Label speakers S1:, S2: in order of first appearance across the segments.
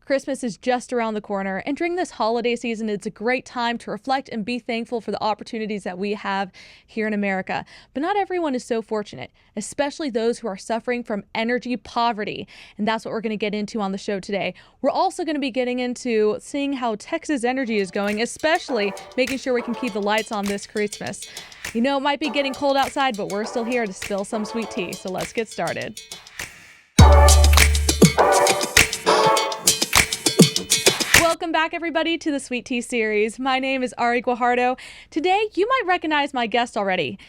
S1: Christmas is just around the corner, and during this holiday season, it's a great time to reflect and be thankful for the opportunities that we have here in America. But not everyone is so fortunate, especially those who are suffering from energy poverty. And that's what we're going to get into on the show today. We're also going to be getting into seeing how Texas energy is going, especially making sure we can keep the lights on this Christmas. You know, it might be getting cold outside, but we're still here to spill some sweet tea. So let's get started. Welcome back, everybody, to the Sweet Tea series. My name is Ari Guajardo. Today, you might recognize my guest already.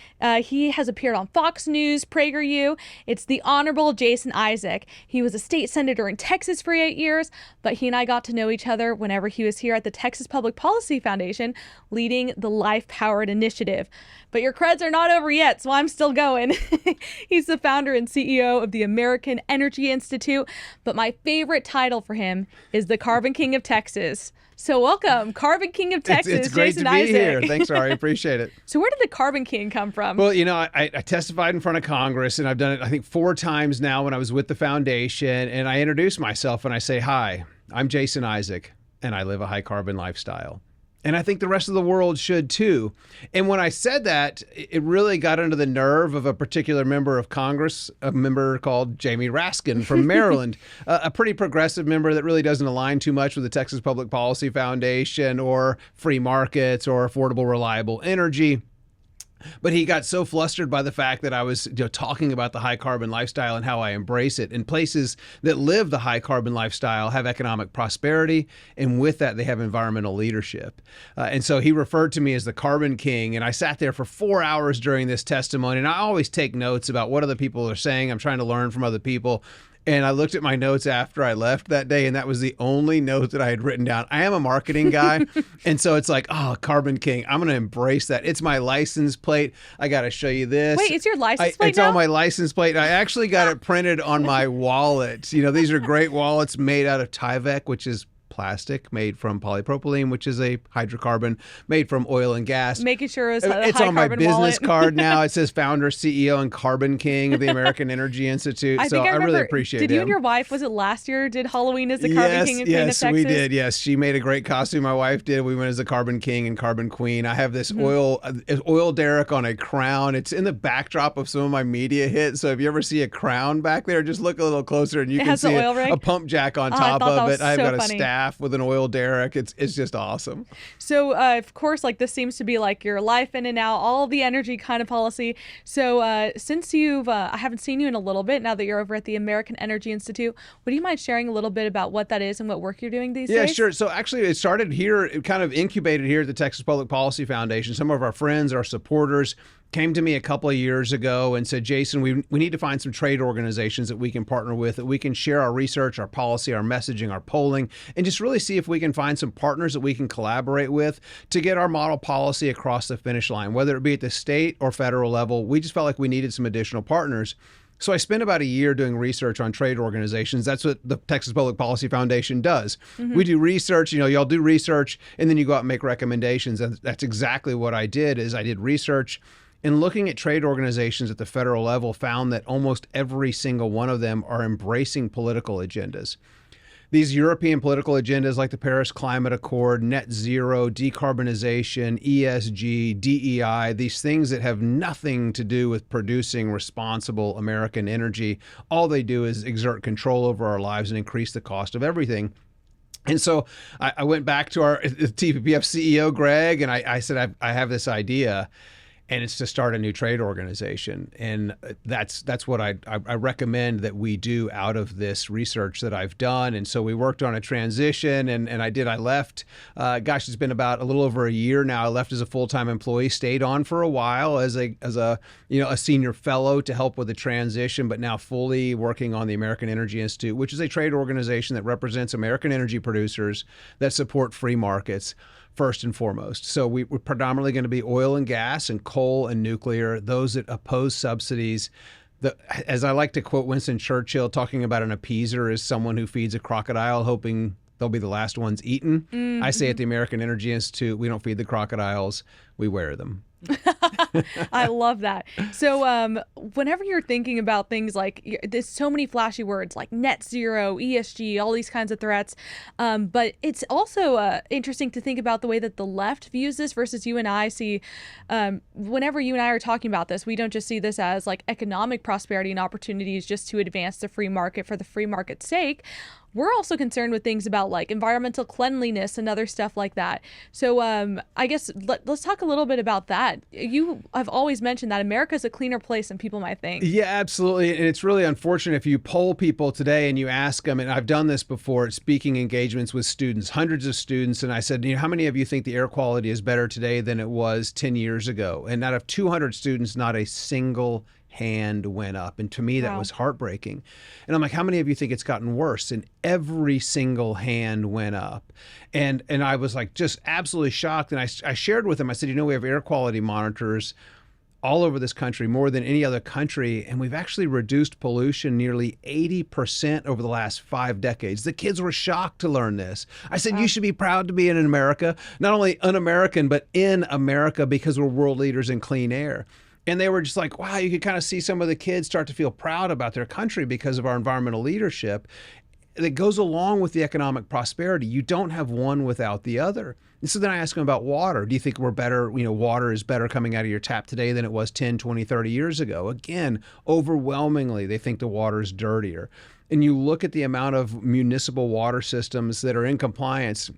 S1: He has appeared on Fox News, PragerU. It's the Honorable Jason Isaac. He was a state senator in Texas for 8 years, but he and I got to know each other whenever he was here at the Texas Public Policy Foundation, leading the Life Powered Initiative. But your creds are not over yet, so I'm still going. He's the founder and CEO of the American Energy Institute, but my favorite title for him is the Carbon King of Texas. So welcome, Carbon King of Texas,
S2: it's great
S1: Jason
S2: to be
S1: Isaac.
S2: here. Thanks, Ari. Appreciate it.
S1: So where did the Carbon King come from?
S2: Well, you know, I testified in front of Congress, and I've done it, I think, 4 times now when I was with the foundation, and I introduce myself and I say, hi, I'm Jason Isaac, and I live a high-carbon lifestyle. And I think the rest of the world should too. And when I said that, it really got under the nerve of a particular member of Congress, a member called Jamie Raskin from Maryland, a pretty progressive member that really doesn't align too much with the Texas Public Policy Foundation or free markets or affordable, reliable energy. But he got so flustered by the fact that I was talking about the high carbon lifestyle and how I embrace it. And places that live the high carbon lifestyle have economic prosperity, and with that, they have environmental leadership. And so he referred to me as the Carbon King. And I sat there for 4 hours during this testimony. And I always take notes about what other people are saying. I'm trying to learn from other people. And I looked at my notes after I left that day, and that was the only note that I had written down. I am a marketing guy, and so it's like, oh, Carbon King. I'm going to embrace that. It's my license plate. I got to show you this.
S1: Wait, it's your license plate
S2: It's
S1: now?
S2: on my license plate. I actually got it printed on my wallet. You know, these are great wallets made out of Tyvek, which is plastic, made from polypropylene, which is a hydrocarbon, made from oil and gas.
S1: Making sure it's
S2: on my business
S1: wallet.
S2: card now. It says founder, CEO, and Carbon King of the American Energy Institute.
S1: I
S2: really appreciate it.
S1: Did you and your wife, was it last year, did Halloween as the Carbon King and Queen of Texas?
S2: Yes, we did. Yes, she made a great costume. My wife did. We went as the Carbon King and Carbon Queen. I have this oil derrick on a crown. It's in the backdrop of some of my media hits. So if you ever see a crown back there, just look a little closer and you can see a pump jack on top of it. I've got a staff with an oil derrick. It's just awesome.
S1: So of course, like, this seems to be like your life in and out, all the energy kind of policy. So since you've, I haven't seen you in a little bit now that you're over at the American Energy Institute, would you mind sharing a little bit about what that is and what work you're doing these days?
S2: Yeah, sure. So actually it started here, it kind of incubated here at the Texas Public Policy Foundation. Some of our friends, our supporters, came to me a couple of years ago and said, Jason, we need to find some trade organizations that we can partner with, that we can share our research, our policy, our messaging, our polling, and just really see if we can find some partners that we can collaborate with to get our model policy across the finish line, whether it be at the state or federal level. We just felt like we needed some additional partners. So I spent about a year doing research on trade organizations. That's what the Texas Public Policy Foundation does. We do research, y'all do research, and then you go out and make recommendations. And that's exactly what I did. Is I did research. And looking at trade organizations at the federal level, found that almost every single one of them are embracing political agendas. These European political agendas like the Paris Climate Accord, net zero, decarbonization, ESG, DEI, these things that have nothing to do with producing responsible American energy. All they do is exert control over our lives and increase the cost of everything. And so I went back to our TPPF CEO, Greg, and I said, I have this idea. And it's to start a new trade organization. And that's what I recommend that we do out of this research that I've done. And so we worked on a transition, and I left. It's been about a little over a year now. I left as a full-time employee, stayed on for a while as a senior fellow to help with the transition, but now fully working on the American Energy Institute, which is a trade organization that represents American energy producers that support free markets first and foremost. So we're predominantly going to be oil and gas and coal and nuclear, those that oppose subsidies. As I like to quote Winston Churchill, talking about an appeaser as someone who feeds a crocodile hoping they'll be the last ones eaten. I say at the American Energy Institute, we don't feed the crocodiles, we wear them.
S1: I love that. So, whenever you're thinking about things like there's so many flashy words like net zero, ESG, all these kinds of threats, but it's also interesting to think about the way that the left views this versus you and I see. Whenever you and I are talking about this, we don't just see this as like economic prosperity and opportunities just to advance the free market for the free market's sake. We're also concerned with things about like environmental cleanliness and other stuff like that. So I guess let's talk a little bit about that. You have always mentioned that America's a cleaner place than people might think.
S2: Yeah, absolutely. And it's really unfortunate if you poll people today and you ask them, and I've done this before at speaking engagements with students, hundreds of students, and I said, how many of you think the air quality is better today than it was 10 years ago? And out of 200 students, not a single hand went up. And to me, that was heartbreaking. And I'm like, how many of you think it's gotten worse? And every single hand went up. And I was like, just absolutely shocked. And I shared with them, I said, we have air quality monitors all over this country, more than any other country. And we've actually reduced pollution nearly 80% over the last 5 decades. The kids were shocked to learn this. I said, you should be proud to be in America, not only un-American, but in America, because we're world leaders in clean air. And they were just like, wow, you could kind of see some of the kids start to feel proud about their country because of our environmental leadership that goes along with the economic prosperity. You don't have one without the other. And so then I asked them about water. Do you think we're better, water is better coming out of your tap today than it was 10, 20, 30 years ago? Again, overwhelmingly, they think the water is dirtier. And you look at the amount of municipal water systems that are in compliance.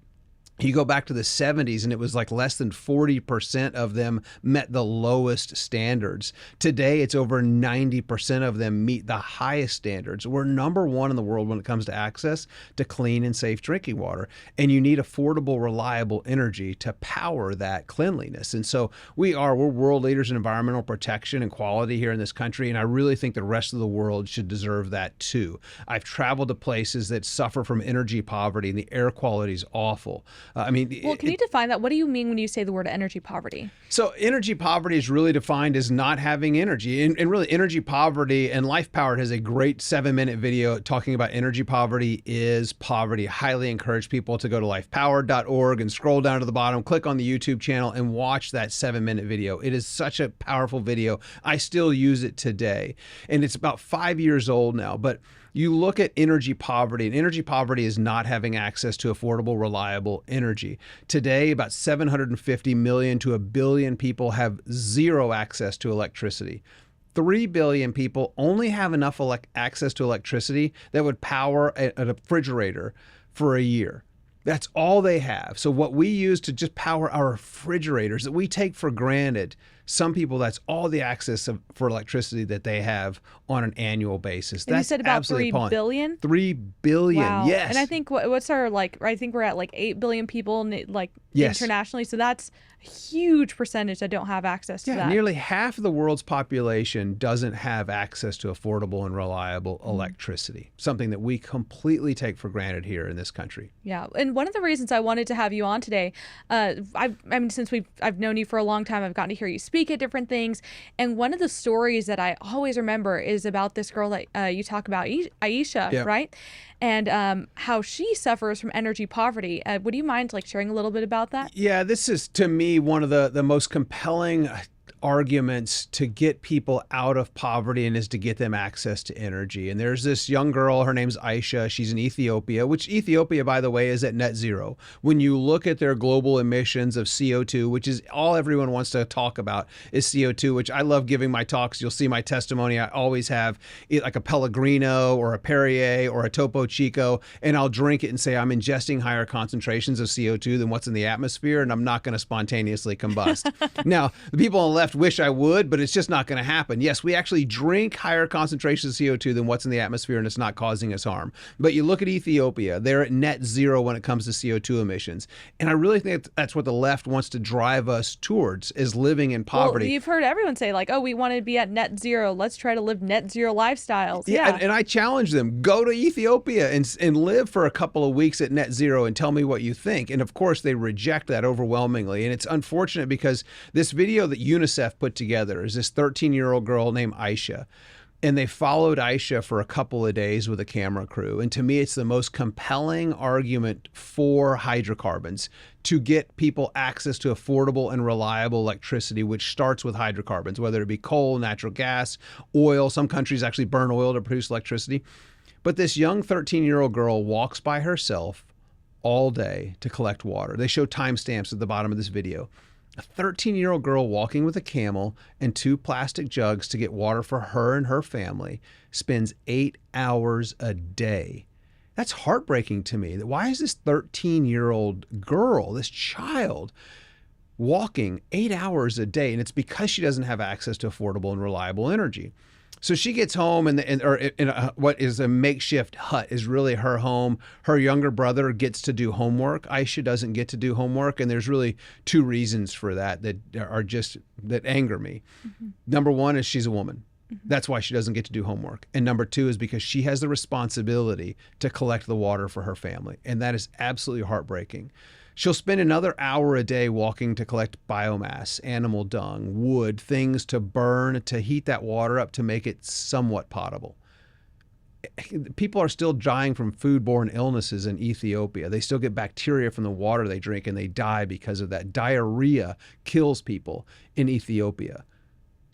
S2: You go back to the 70s and it was like less than 40% of them met the lowest standards. Today, it's over 90% of them meet the highest standards. We're number one in the world when it comes to access to clean and safe drinking water. And you need affordable, reliable energy to power that cleanliness. And so we're world leaders in environmental protection and quality here in this country. And I really think the rest of the world should deserve that too. I've traveled to places that suffer from energy poverty and the air quality is awful.
S1: Can you define that? What do you mean when you say the word energy poverty?
S2: So energy poverty is really defined as not having energy. And really energy poverty, and Life Powered has a great 7-minute video talking about energy poverty is poverty. I highly encourage people to go to lifepowered.org and scroll down to the bottom, click on the YouTube channel and watch that 7-minute video. It is such a powerful video. I still use it today. And it's about 5 years old now, but you look at energy poverty, and energy poverty is not having access to affordable, reliable energy. Today, about 750 million to 1 billion people have zero access to electricity. 3 billion people only have enough access to electricity that would power a refrigerator for a year. That's all they have. So what we use to just power our refrigerators that we take for granted, some people, that's all the access for electricity that they have on an annual basis.
S1: And
S2: that's
S1: you said about 3
S2: appalling.
S1: billion?
S2: 3 billion,
S1: wow.
S2: yes.
S1: And I think what's our, I think we're at 8 billion people
S2: yes.
S1: internationally. So that's a huge percentage that don't have access to that.
S2: Nearly half of the world's population doesn't have access to affordable and reliable electricity, something that we completely take for granted here in this country.
S1: Yeah. And one of the reasons I wanted to have you on today, since I've known you for a long time, I've gotten to hear you speak at different things. And one of the stories that I always remember is about this girl that you talk about, Aisha,
S2: Yep.
S1: right? And how she suffers from energy poverty. Would you mind sharing a little bit about that?
S2: Yeah, this is, to me, one of the most compelling arguments to get people out of poverty, and is to get them access to energy. And there's this young girl, her name's Aisha. She's in Ethiopia, which Ethiopia, by the way, is at net zero. When you look at their global emissions of CO2, which is all everyone wants to talk about is CO2, which I love giving my talks. You'll see my testimony. I always have like a Pellegrino or a Perrier or a Topo Chico, and I'll drink it and say I'm ingesting higher concentrations of CO2 than what's in the atmosphere, and I'm not going to spontaneously combust. Now, the people on the left wish I would, but it's just not going to happen. Yes, we actually drink higher concentrations of CO2 than what's in the atmosphere, and it's not causing us harm. But you look at Ethiopia, they're at net zero when it comes to CO2 emissions. And I really think that's what the left wants to drive us towards, is living in poverty.
S1: Well, you've heard everyone say we want to be at net zero. Let's try to live net zero lifestyles. Yeah.
S2: And I challenge them, go to Ethiopia and live for a couple of weeks at net zero and tell me what you think. And of course, they reject that overwhelmingly. And it's unfortunate because this video that UNICEF put together is this 13-year-old girl named Aisha. And they followed Aisha for a couple of days with a camera crew. And to me, it's the most compelling argument for hydrocarbons to get people access to affordable and reliable electricity, which starts with hydrocarbons, whether it be coal, natural gas, oil. Some countries actually burn oil to produce electricity. But this young 13-year-old girl walks by herself all day to collect water. They show timestamps at the bottom of this video. A 13-year-old girl walking with a camel and 2 plastic jugs to get water for her and her family spends 8 hours a day. That's heartbreaking to me. Why is this 13-year-old girl, this child, walking 8 hours a day? And it's because she doesn't have access to affordable and reliable energy. So she gets home, and what is a makeshift hut is really her home. Her younger brother gets to do homework. Aisha doesn't get to do homework, and there's really 2 reasons for that that anger me. Mm-hmm. Number 1 is she's a woman. Mm-hmm. That's why she doesn't get to do homework. And number 2 is because she has the responsibility to collect the water for her family, and that is absolutely heartbreaking. She'll spend another hour a day walking to collect biomass, animal dung, wood, things to burn, to heat that water up to make it somewhat potable. People are still dying from foodborne illnesses in Ethiopia. They still get bacteria from the water they drink, and they die because of that. Diarrhea kills people in Ethiopia.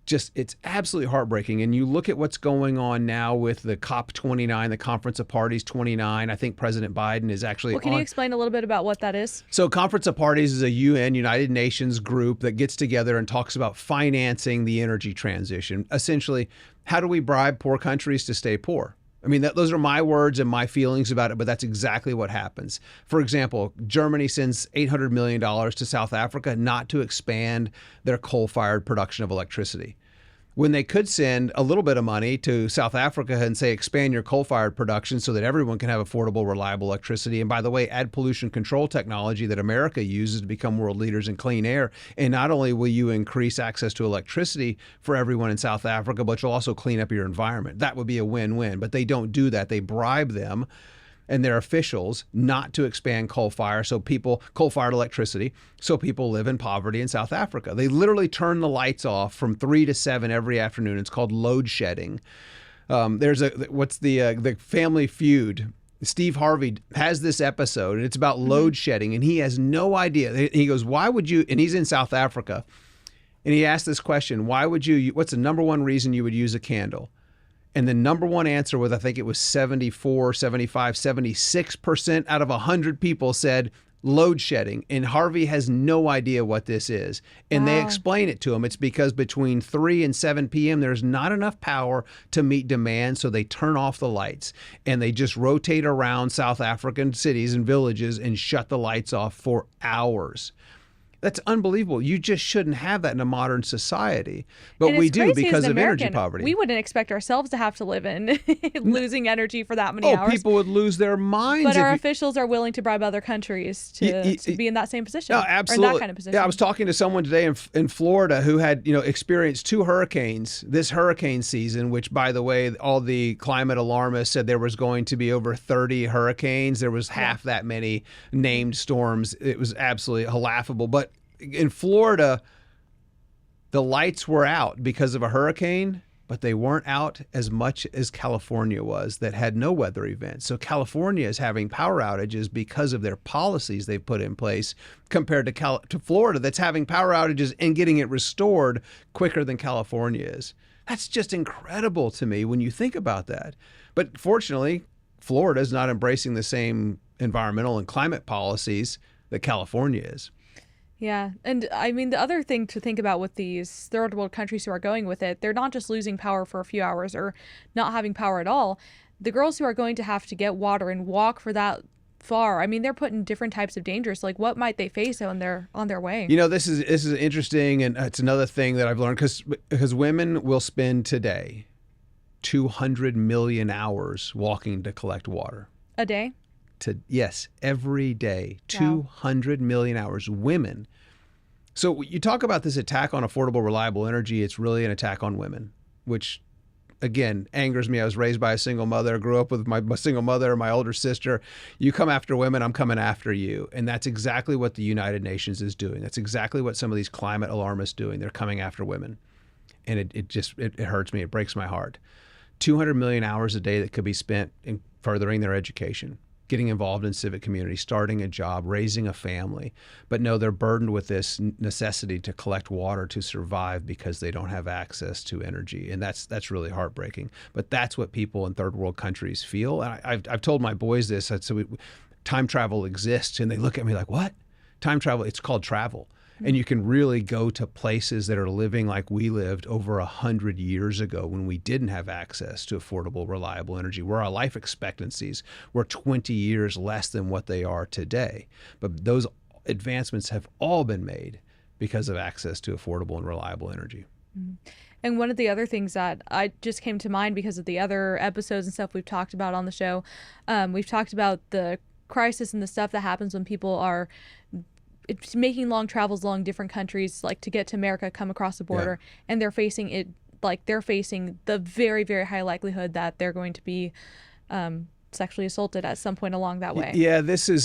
S2: It's absolutely heartbreaking. And you look at what's going on now with the COP29, the Conference of Parties 29. I think President Biden is actually
S1: Well, can you explain a little bit about what that is?
S2: So Conference of Parties is a UN, United Nations group that gets together and talks about financing the energy transition. Essentially, how do we bribe poor countries to stay poor? I mean, those are my words and my feelings about it, but that's exactly what happens. For example, Germany sends $800 million to South Africa not to expand their coal-fired production of electricity, when they could send a little bit of money to South Africa and say, expand your coal-fired production so that everyone can have affordable, reliable electricity. And by the way, add pollution control technology that America uses to become world leaders in clean air. And not only will you increase access to electricity for everyone in South Africa, but you'll also clean up your environment. That would be a win-win. But they don't do that. They bribe them and their officials not to expand coal-fired electricity, so people live in poverty in South Africa. They literally turn the lights off from 3 to 7 every afternoon. It's called load shedding. There's the Family Feud. Steve Harvey has this episode, and it's about load shedding, and he has no idea. He goes, why would you, and he's in South Africa, and he asked this question, what's the number 1 reason you would use a candle? And the number 1 answer was, I think it was 74, 75, 76% out of 100 people said load shedding. And Harvey has no idea what this is. And They explain it to him. It's because between 3 and 7 p.m., there's not enough power to meet demand. So they turn off the lights and they just rotate around South African cities and villages and shut the lights off for hours. That's unbelievable. You just shouldn't have that in a modern society. But we do because of energy poverty.
S1: We wouldn't expect ourselves to have to live in losing energy for that many hours.
S2: People would lose their minds.
S1: But our officials are willing to bribe other countries to be in that same position.
S2: No, absolutely.
S1: Or in that kind of position.
S2: Yeah, I was talking to someone today in Florida who had experienced 2 hurricanes this hurricane season, which, by the way, all the climate alarmists said there was going to be over 30 hurricanes. There was half that many named storms. It was absolutely laughable. But in Florida, the lights were out because of a hurricane, but they weren't out as much as California was, that had no weather events. So California is having power outages because of their policies they've put in place, compared to Florida, that's having power outages and getting it restored quicker than California is. That's just incredible to me when you think about that. But fortunately, Florida is not embracing the same environmental and climate policies that California is.
S1: Yeah. And I mean, the other thing to think about with these third world countries who are going with it, they're not just losing power for a few hours or not having power at all. The girls who are going to have to get water and walk for that far, I mean, they're put in different types of dangers. Like, what might they face on their way? This
S2: is interesting, and it's another thing that I've learned, because women will spend today 200 million hours walking to collect water.
S1: A day?
S2: Yes, every day. Wow. 200 million hours. Women. So you talk about this attack on affordable, reliable energy. It's really an attack on women, which, again, angers me. I was raised by a single mother, grew up with my single mother, my older sister. You come after women, I'm coming after you. And that's exactly what the United Nations is doing. That's exactly what some of these climate alarmists doing. They're coming after women. And it hurts me. It breaks my heart. 200 million hours a day that could be spent in furthering their education, getting involved in civic community, starting a job, raising a family. But no, they're burdened with this necessity to collect water to survive because they don't have access to energy. And that's really heartbreaking. But that's what people in third world countries feel. And I've told my boys this. So time travel exists. And they look at me like, what? Time travel, it's called travel. And you can really go to places that are living like we lived over 100 years ago when we didn't have access to affordable, reliable energy, where our life expectancies were 20 years less than what they are today. But those advancements have all been made because of access to affordable and reliable energy.
S1: And one of the other things that I just came to mind because of the other episodes and stuff we've talked about on the show, we've talked about the crisis and the stuff that happens when people are making long travels along different countries, like to get to America, come across the border, and they're facing it, like they're facing the very, very high likelihood that they're going to be sexually assaulted at some point along that way.
S2: Yeah,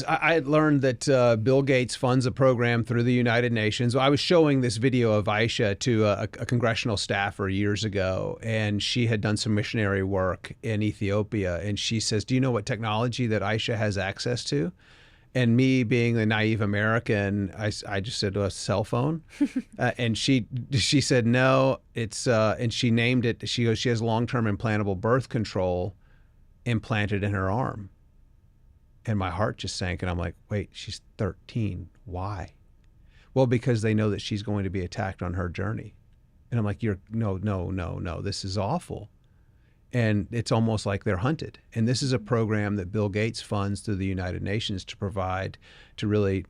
S2: I had learned that Bill Gates funds a program through the United Nations. I was showing this video of Aisha to a congressional staffer years ago, and she had done some missionary work in Ethiopia. And she says, do you know what technology that Aisha has access to? And me being a naive American, I just said, a cell phone. And she said, no, it's, and she named it, she goes, she has long-term implantable birth control implanted in her arm. And my heart just sank. And I'm like, wait, she's 13. Why? Well, because they know that she's going to be attacked on her journey. And I'm like, no, this is awful. And it's almost like they're hunted. And this is a program that Bill Gates funds through the United Nations to provide, to really,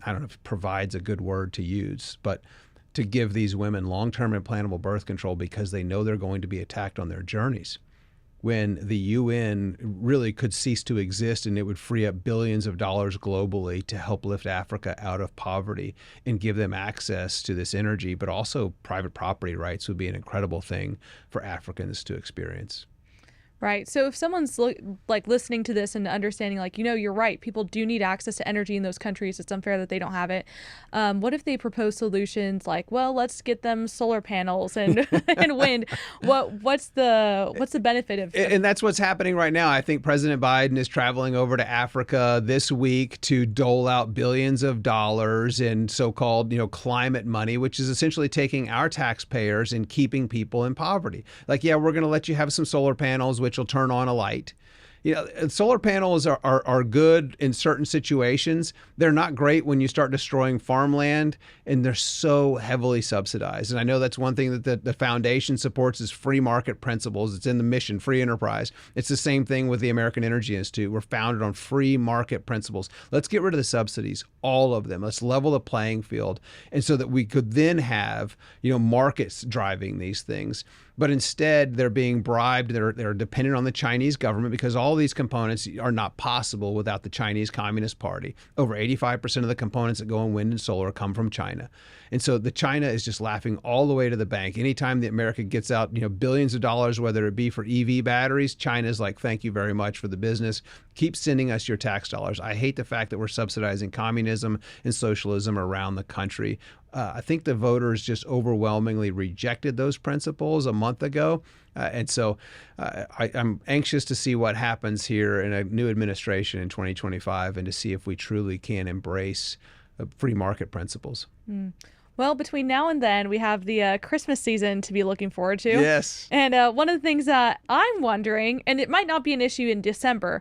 S2: I don't know if provide's a good word to use, but to give these women long-term implantable birth control because they know they're going to be attacked on their journeys. When the UN really could cease to exist, and it would free up billions of dollars globally to help lift Africa out of poverty and give them access to this energy, but also private property rights would be an incredible thing for Africans to experience.
S1: Right. So if someone's listening to this and understanding, like, you're right, people do need access to energy in those countries. It's unfair that they don't have it. What if they propose solutions like, well, let's get them solar panels and and wind? What's the benefit of?
S2: And that's what's happening right now. I think President Biden is traveling over to Africa this week to dole out billions of dollars in so-called, climate money, which is essentially taking our taxpayers and keeping people in poverty. Like, yeah, we're going to let you have some solar panels, which will turn on a light. Solar panels are good in certain situations. They're not great when you start destroying farmland, and they're so heavily subsidized. And I know that's one thing that the foundation supports is free market principles. It's in the mission, free enterprise. It's the same thing with the American Energy Institute. We're founded on free market principles. Let's get rid of the subsidies, all of them. Let's level the playing field, and so that we could then have, markets driving these things. But instead, they're being bribed. They're dependent on the Chinese government because all these components are not possible without the Chinese Communist Party. Over 85% of the components that go in wind and solar come from China. And so China is just laughing all the way to the bank. Anytime that America gets out, billions of dollars, whether it be for EV batteries, China's like, thank you very much for the business. Keep sending us your tax dollars. I hate the fact that we're subsidizing communism and socialism around the country. I think the voters just overwhelmingly rejected those principles a month ago. And so I'm anxious to see what happens here in a new administration in 2025 and to see if we truly can embrace free market principles.
S1: Well, between now and then, we have the Christmas season to be looking forward to.
S2: Yes.
S1: And one of the things that I'm wondering, and it might not be an issue in December,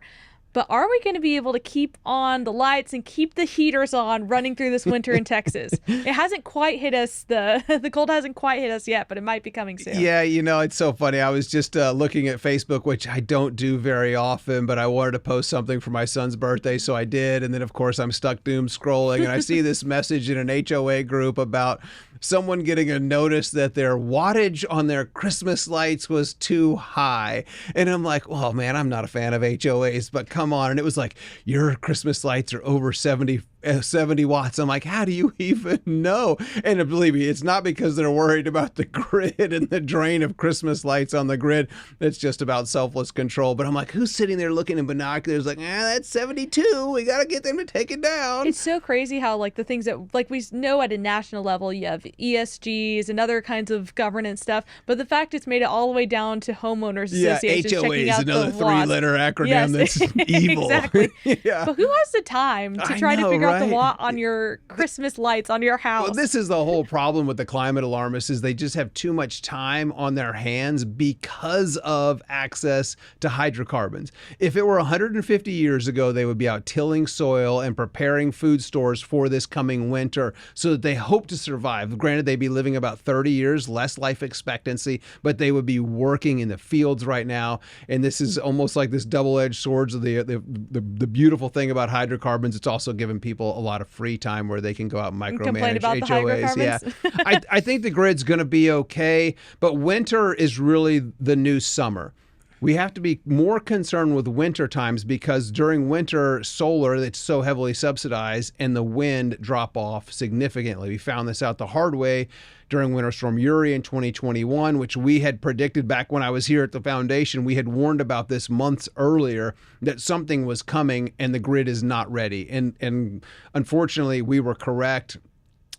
S1: but are we going to be able to keep on the lights and keep the heaters on running through this winter in Texas? It hasn't quite hit us. The cold hasn't quite hit us yet, but it might be coming soon.
S2: Yeah, it's so funny. I was just looking at Facebook, which I don't do very often, but I wanted to post something for my son's birthday, so I did. And then, of course, I'm stuck doom scrolling, and I see this message in an HOA group about someone getting a notice that their wattage on their Christmas lights was too high. And I'm like, well, man, I'm not a fan of HOAs, but come on. And it was like, your Christmas lights are over 78 70 watts. I'm like, how do you even know? And believe me, it's not because they're worried about the grid and the drain of Christmas lights on the grid. It's just about selfless control. But I'm like, who's sitting there looking in binoculars like, that's 72. We got to get them to take it down.
S1: It's so crazy how like the things that like we know at a national level, you have ESGs and other kinds of governance stuff. But the fact it's made it all the way down to homeowners associations
S2: HOA
S1: checking
S2: is
S1: out
S2: another
S1: the laws.
S2: three-letter acronym
S1: Yes.
S2: that's evil.
S1: Exactly.
S2: Yeah.
S1: But who has the time to
S2: I
S1: try to
S2: know,
S1: figure out the
S2: right?
S1: watt on your Christmas lights on your house?
S2: Well, this is the whole problem with the climate alarmists is they just have too much time on their hands because of access to hydrocarbons. If it were 150 years ago, they would be out tilling soil and preparing food stores for this coming winter so that they hope to survive. Granted, they'd be living about 30 years, less life expectancy, but they would be working in the fields right now. And this is almost like this double-edged sword of the beautiful thing about hydrocarbons. It's also given people a lot of free time where they can go out and
S1: complain
S2: micromanage
S1: about the
S2: HOAs. Yeah,
S1: hydrocarbons?
S2: I think the grid's going to be okay, but winter is really the new summer. We have to be more concerned with winter times because during winter, solar, it's so heavily subsidized, and the wind drop off significantly. We found this out the hard way during Winter Storm Uri in 2021, which we had predicted back when I was here at the foundation. We had warned about this months earlier that something was coming and the grid is not ready. And unfortunately, we were correct.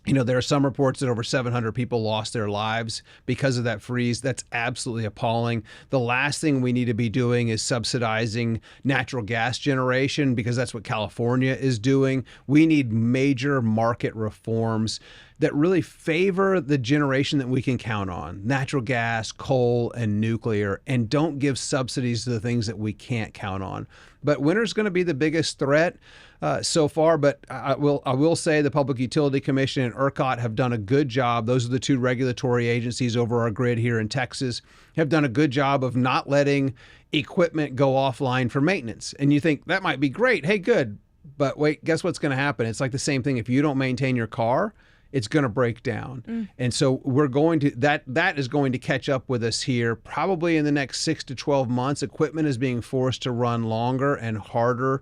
S2: You know, there are some reports that over 700 people lost their lives because of that freeze. That's absolutely appalling. The last thing we need to be doing is subsidizing natural gas generation because that's what California is doing. We need major market reforms that really favor the generation that we can count on, natural gas, coal, and nuclear, and don't give subsidies to the things that we can't count on. But winter's going to be the biggest threat so far, but I will say the Public Utility Commission and ERCOT have done a good job. Those are the two regulatory agencies over our grid here in Texas, have done a good job of not letting equipment go offline for maintenance. And you think that might be great. Hey, good. But wait, guess what's going to happen? It's like the same thing. If you don't maintain your car, it's going to break down. And so we're going to, that is going to catch up with us here probably in the next 6 to 12 months. Equipment is being forced to run longer and harder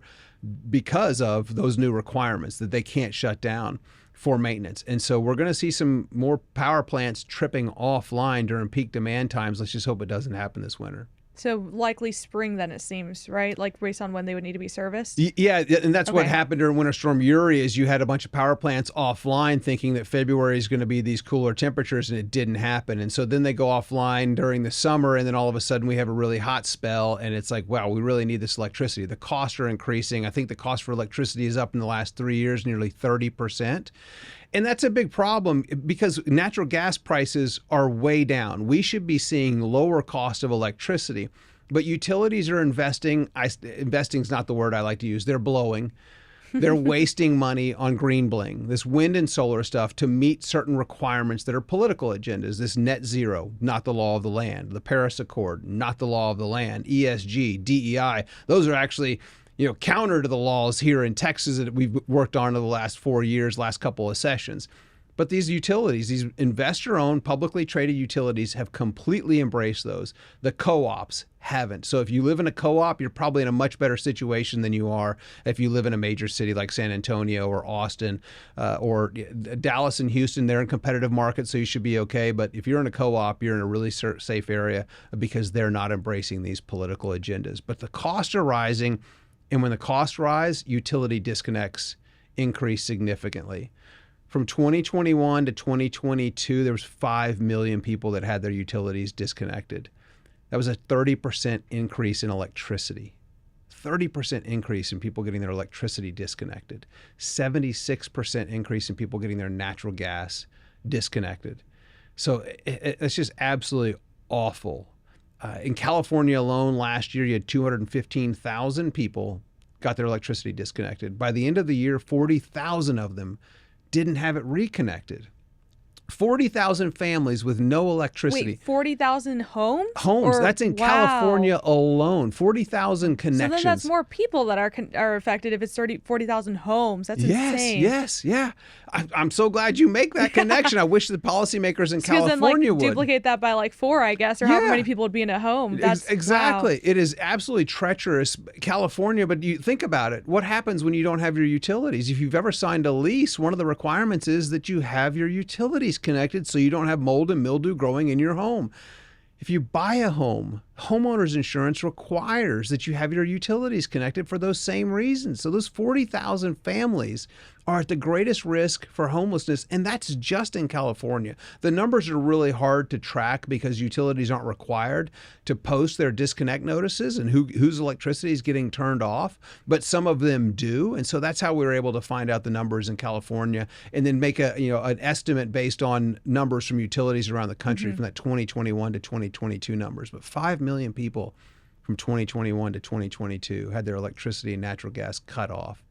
S2: because of those new requirements that they can't shut down for maintenance. And so we're going to see some more power plants tripping offline during peak demand times. Let's just hope it doesn't happen this winter.
S1: So likely spring then, it seems, right? Like based on when they would need to be serviced?
S2: Yeah, and that's what
S1: Okay.
S2: happened during Winter Storm Uri is you had a bunch of power plants offline thinking that February is going to be these cooler temperatures, and it didn't happen. And so then they go offline during the summer, and then all of a sudden we have a really hot spell, and it's like, wow, we really need this electricity. The costs are increasing. I think the cost for electricity is up in the last 3 years, nearly 30%. And that's a big problem because natural gas prices are way down. We should be seeing lower cost of electricity, but utilities are investing. Investing is not the word I like to use. They're blowing. They're wasting money on green bling, this wind and solar stuff to meet certain requirements that are political agendas. This net zero, not the law of the land. The Paris Accord, not the law of the land. ESG, DEI, those are actually counter to the laws here in Texas that we've worked on over the last 4 years, last couple of sessions. But these utilities, these investor-owned, publicly traded utilities have completely embraced those. The co-ops haven't. So if you live in a co-op, you're probably in a much better situation than you are if you live in a major city like San Antonio or Austin or Dallas and Houston. They're in competitive markets, so you should be okay. But if you're in a co-op, you're in a really safe area because they're not embracing these political agendas. But the costs are rising. And when the costs rise, utility disconnects increase significantly. From 2021 to 2022, there was 5 million people that had their utilities disconnected. That was a 30% increase in electricity. 30% increase in people getting their electricity disconnected. 76% increase in people getting their natural gas disconnected. So it's just absolutely awful. In California alone, last year, you had 215,000 people got their electricity disconnected. By the end of the year, 40,000 of them didn't have it reconnected. 40,000 families with no electricity.
S1: Wait, 40,000 homes?
S2: Homes. That's in California alone. 40,000 connections.
S1: So then that's more people that are affected if it's 40,000 homes. That's insane.
S2: Yes. I'm so glad you make that connection. I wish the policymakers in California
S1: would duplicate that by like 4, I guess, or however many people would be in a home. That's
S2: exactly.
S1: Wow.
S2: It is absolutely treacherous, California. But you think about it. What happens when you don't have your utilities? If you've ever signed a lease, one of the requirements is that you have your utilities connected so you don't have mold and mildew growing in your home. If you buy a home, homeowners insurance requires that you have your utilities connected for those same reasons. So those 40,000 families are at the greatest risk for homelessness, and that's just in California. The numbers are really hard to track because utilities aren't required to post their disconnect notices and whose electricity is getting turned off, but some of them do. And so that's how we were able to find out the numbers in California and then make an estimate based on numbers from utilities around the country from that 2021 to 2022 numbers. But 5 million people from 2021 to 2022 had their electricity and natural gas cut off.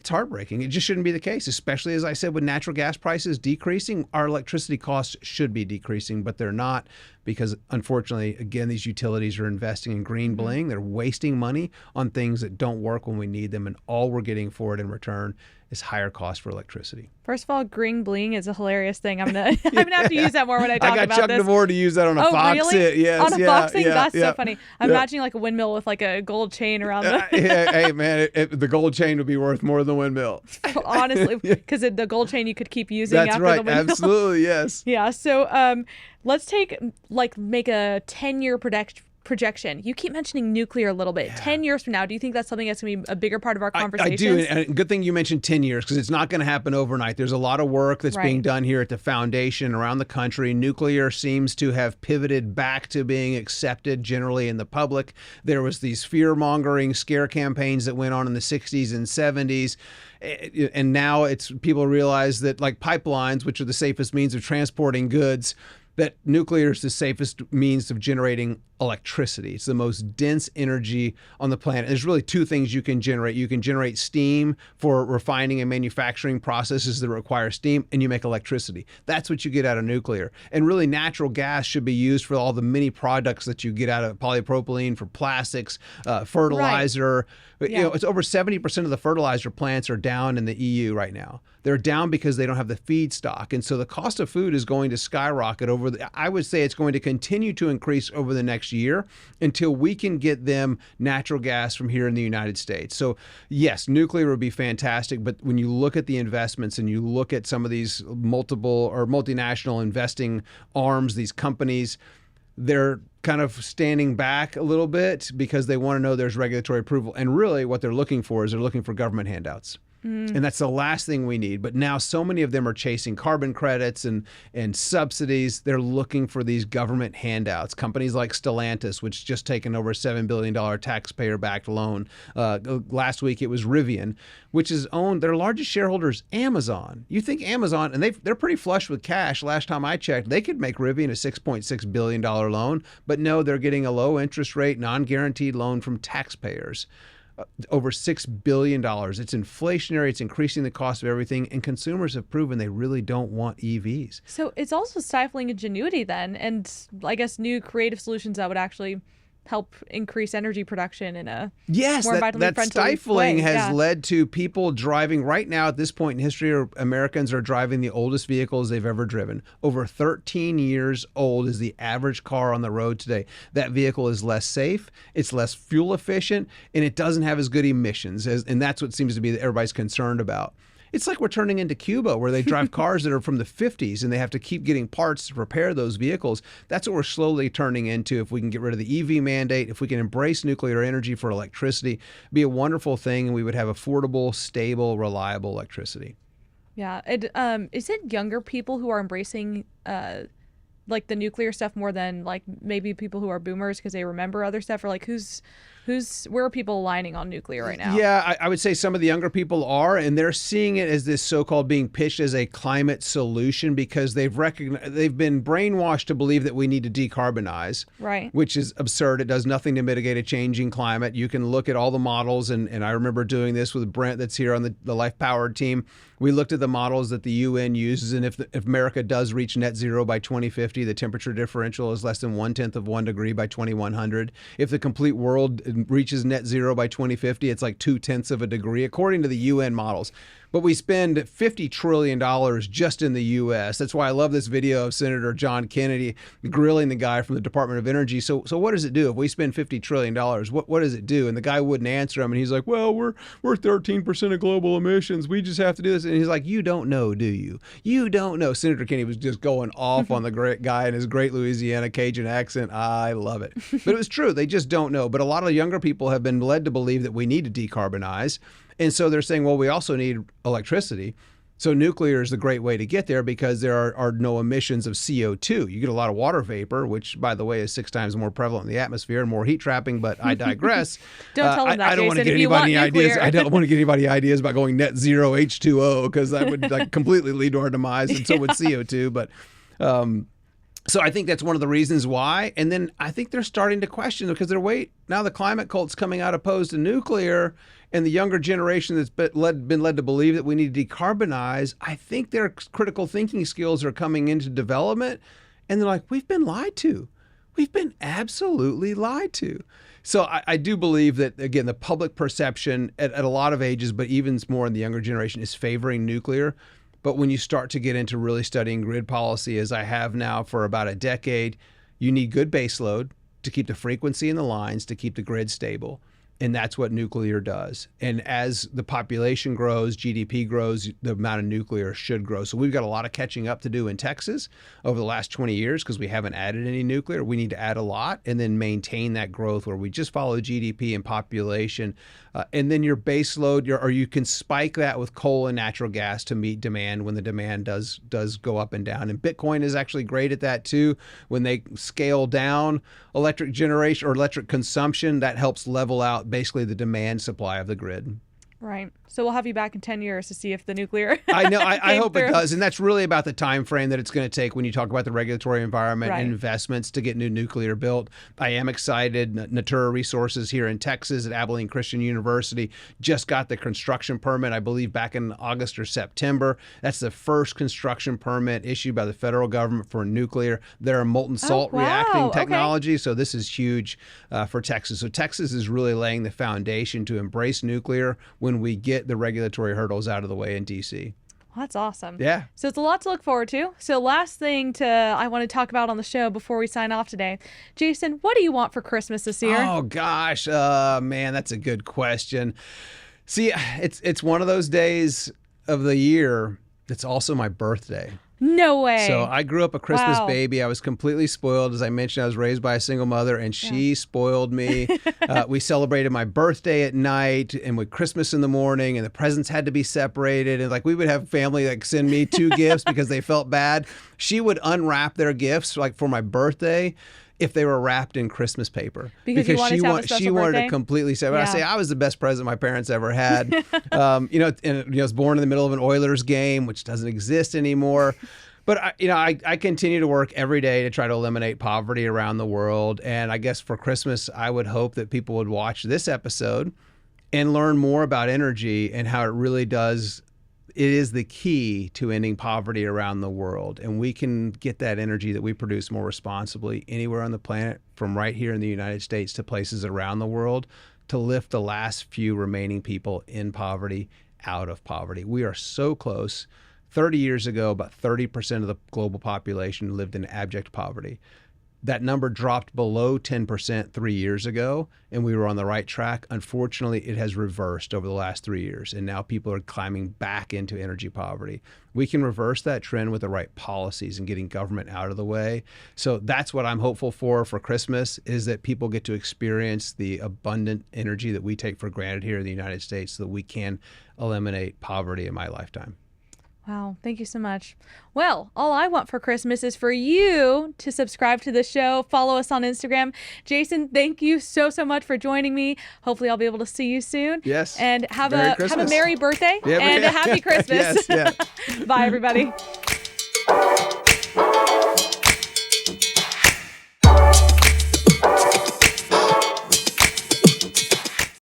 S2: It's heartbreaking. It just shouldn't be the case, especially, as I said, with natural gas prices decreasing, our electricity costs should be decreasing, but they're not because, unfortunately, again, these utilities are investing in green bling. They're wasting money on things that don't work when we need them, and all we're getting for it in return is higher cost for electricity.
S1: First of all, green bling is a hilarious thing. I'm gonna have to use that more when I talk about this.
S2: I got Chuck DeVore to use that on a Fox
S1: really?
S2: hit. Yes,
S1: on a Fox thing? That's
S2: yeah.
S1: so funny. I'm imagining like a windmill with like a gold chain around the...
S2: Hey, man, the gold chain would be worth more than the windmill.
S1: Honestly, because the gold chain you could keep using
S2: That's
S1: after
S2: right.
S1: the windmill.
S2: Absolutely, yes.
S1: Yeah, so let's make a 10-year projection. You keep mentioning nuclear a little bit. 10 years from now, do you think that's something that's going to be a bigger part of our conversations?
S2: I do. And good thing you mentioned 10 years because it's not going to happen overnight. There's a lot of work that's being done here at the foundation around the country. Nuclear seems to have pivoted back to being accepted generally in the public. There was these fear-mongering scare campaigns that went on in the 60s and 70s. And now people realize that like pipelines, which are the safest means of transporting goods, that nuclear is the safest means of generating electricity. It's the most dense energy on the planet. There's really two things you can generate. You can generate steam for refining and manufacturing processes that require steam, and you make electricity. That's what you get out of nuclear. And really, natural gas should be used for all the many products that you get out of polypropylene for plastics, fertilizer. Right.
S1: Yeah.
S2: It's over 70% of the fertilizer plants are down in the EU right now. They're down because they don't have the feedstock. And so the cost of food is going to skyrocket I would say it's going to continue to increase over the next year until we can get them natural gas from here in the United States. So yes, nuclear would be fantastic. But when you look at the investments and you look at some of these multiple or multinational investing arms, these companies, they're kind of standing back a little bit because they want to know there's regulatory approval. And really what they're looking for is they're looking for government handouts. And that's the last thing we need. But now so many of them are chasing carbon credits and subsidies. They're looking for these government handouts. Companies like Stellantis, which just taken over a $7 billion taxpayer-backed loan. Last week it was Rivian, which is owned, their largest shareholder is Amazon. You think Amazon, and they're pretty flush with cash. Last time I checked, they could make Rivian a $6.6 billion loan. But no, they're getting a low interest rate, non-guaranteed loan from taxpayers. Over $6 billion. It's inflationary. It's increasing the cost of everything. And consumers have proven they really don't want EVs.
S1: So it's also stifling ingenuity then. And I guess new creative solutions that would actually help increase energy production in a more environmentally
S2: that
S1: friendly
S2: stifling
S1: way.
S2: has led to people driving right now at this point in history. Americans are driving the oldest vehicles they've ever driven. Over 13 years old is the average car on the road today. That vehicle is less safe, it's less fuel efficient, and it doesn't have as good emissions. And that's what seems to be that everybody's concerned about. It's like we're turning into Cuba, where they drive cars that are from the 50s and they have to keep getting parts to repair those vehicles. That's what we're slowly turning into. If we can get rid of the EV mandate, if we can embrace nuclear energy for electricity, it'd be a wonderful thing, and we would have affordable, stable, reliable electricity.
S1: Yeah. Is it younger people who are embracing like the nuclear stuff more than like maybe people who are boomers because they remember other stuff, or like who's Where are people aligning on nuclear right now?
S2: Yeah, I would say some of the younger people are, and they're seeing it as this so-called being pitched as a climate solution because they've been brainwashed to believe that we need to decarbonize,
S1: Right.
S2: which is absurd. It does nothing to mitigate a changing climate. You can look at all the models, and I remember doing this with Brent that's here on the Life Powered team. We looked at the models that the UN uses, and if America does reach net zero by 2050, the temperature differential is less than 1/10 of 1 degree by 2100. If the complete world reaches net zero by 2050, it's like 2/10 of a degree, according to the UN models. But we spend $50 trillion just in the U.S. That's why I love this video of Senator John Kennedy grilling the guy from the Department of Energy. So what does it do if we spend $50 trillion? What does it do? And the guy wouldn't answer him. And he's like, well, we're 13% of global emissions. We just have to do this. And he's like, you don't know, do you? You don't know. Senator Kennedy was just going off on the great guy in his great Louisiana Cajun accent. I love it. But it was true. They just don't know. But a lot of younger people have been led to believe that we need to decarbonize. And so they're saying, well, we also need electricity. So nuclear is the great way to get there because there are no emissions of CO2. You get a lot of water vapor, which, by the way, is 6 times more prevalent in the atmosphere and more heat trapping. But I digress.
S1: Don't tell them that,
S2: I don't want to
S1: Jason,
S2: get anybody ideas. I don't want to get anybody ideas about going net zero H2O because that would completely lead to our demise, and so would CO2. But so I think that's one of the reasons why. And then I think they're starting to question because now the climate cult's coming out opposed to nuclear, and the younger generation that's been led to believe that we need to decarbonize. I think their critical thinking skills are coming into development, and they're like, we've been lied to. We've been absolutely lied to. So I do believe that, again, the public perception at a lot of ages, but even more in the younger generation, is favoring nuclear. But when you start to get into really studying grid policy, as I have now for about a decade, you need good baseload to keep the frequency in the lines, to keep the grid stable. And that's what nuclear does. And as the population grows, GDP grows, the amount of nuclear should grow. So we've got a lot of catching up to do in Texas over the last 20 years because we haven't added any nuclear. We need to add a lot and then maintain that growth where we just follow GDP and population. And then your base load, or you can spike that with coal and natural gas to meet demand when the demand does go up and down. And Bitcoin is actually great at that too. When they scale down electric generation or electric consumption, that helps level out basically the demand supply of the grid.
S1: Right. So we'll have you back in 10 years to see if the nuclear
S2: I know. I hope
S1: through.
S2: It does. And that's really about the time frame that it's going to take when you talk about the regulatory environment
S1: Right.
S2: and investments to get new nuclear built. I am excited. Natura Resources here in Texas at Abilene Christian University just got the construction permit, I believe, back in August or September. That's the first construction permit issued by the federal government for nuclear. They're a molten salt
S1: wow.
S2: reacting
S1: Okay.
S2: technology. So this is huge for Texas. So Texas is really laying the foundation to embrace nuclear when we get the regulatory hurdles out of the way in DC.
S1: Well, that's awesome.
S2: Yeah.
S1: So it's a lot to look forward to. So last thing I want to talk about on the show before we sign off today. Jason, what do you want for Christmas this year?
S2: Oh gosh, man, that's a good question. See, it's one of those days of the year that's also my birthday.
S1: No way.
S2: So I grew up a Christmas
S1: Wow.
S2: baby. I was completely spoiled. As I mentioned, I was raised by a single mother, and she spoiled me. We celebrated my birthday at night and with Christmas in the morning, and the presents had to be separated. And like we would have family like send me 2 gifts because they felt bad. She would unwrap their gifts like for my birthday if they were wrapped in Christmas paper.
S1: Because you wanted to have a special
S2: she wanted
S1: birthday?
S2: to completely separate.
S1: Yeah.
S2: I say I was the best present my parents ever had. And I was born in the middle of an Oilers game, which doesn't exist anymore. But I continue to work every day to try to eliminate poverty around the world. And I guess for Christmas, I would hope that people would watch this episode and learn more about energy and how it really does. It is the key to ending poverty around the world. And we can get that energy that we produce more responsibly anywhere on the planet, from right here in the United States to places around the world, to lift the last few remaining people in poverty out of poverty. We are so close. 30 years ago, about 30% of the global population lived in abject poverty. That number dropped below 10% 3 years ago, and we were on the right track. Unfortunately, it has reversed over the last 3 years, and now people are climbing back into energy poverty. We can reverse that trend with the right policies and getting government out of the way. So that's what I'm hopeful for Christmas, is that people get to experience the abundant energy that we take for granted here in the United States so that we can eliminate poverty in my lifetime.
S1: Wow, thank you so much. Well, all I want for Christmas is for you to subscribe to the show, follow us on Instagram. Jason, thank you so much for joining me. Hopefully I'll be able to see you soon.
S2: Yes.
S1: And have
S2: Merry
S1: a
S2: Christmas.
S1: merry birthday
S2: Yeah,
S1: and a happy Christmas.
S2: Yes, yeah.
S1: Bye everybody.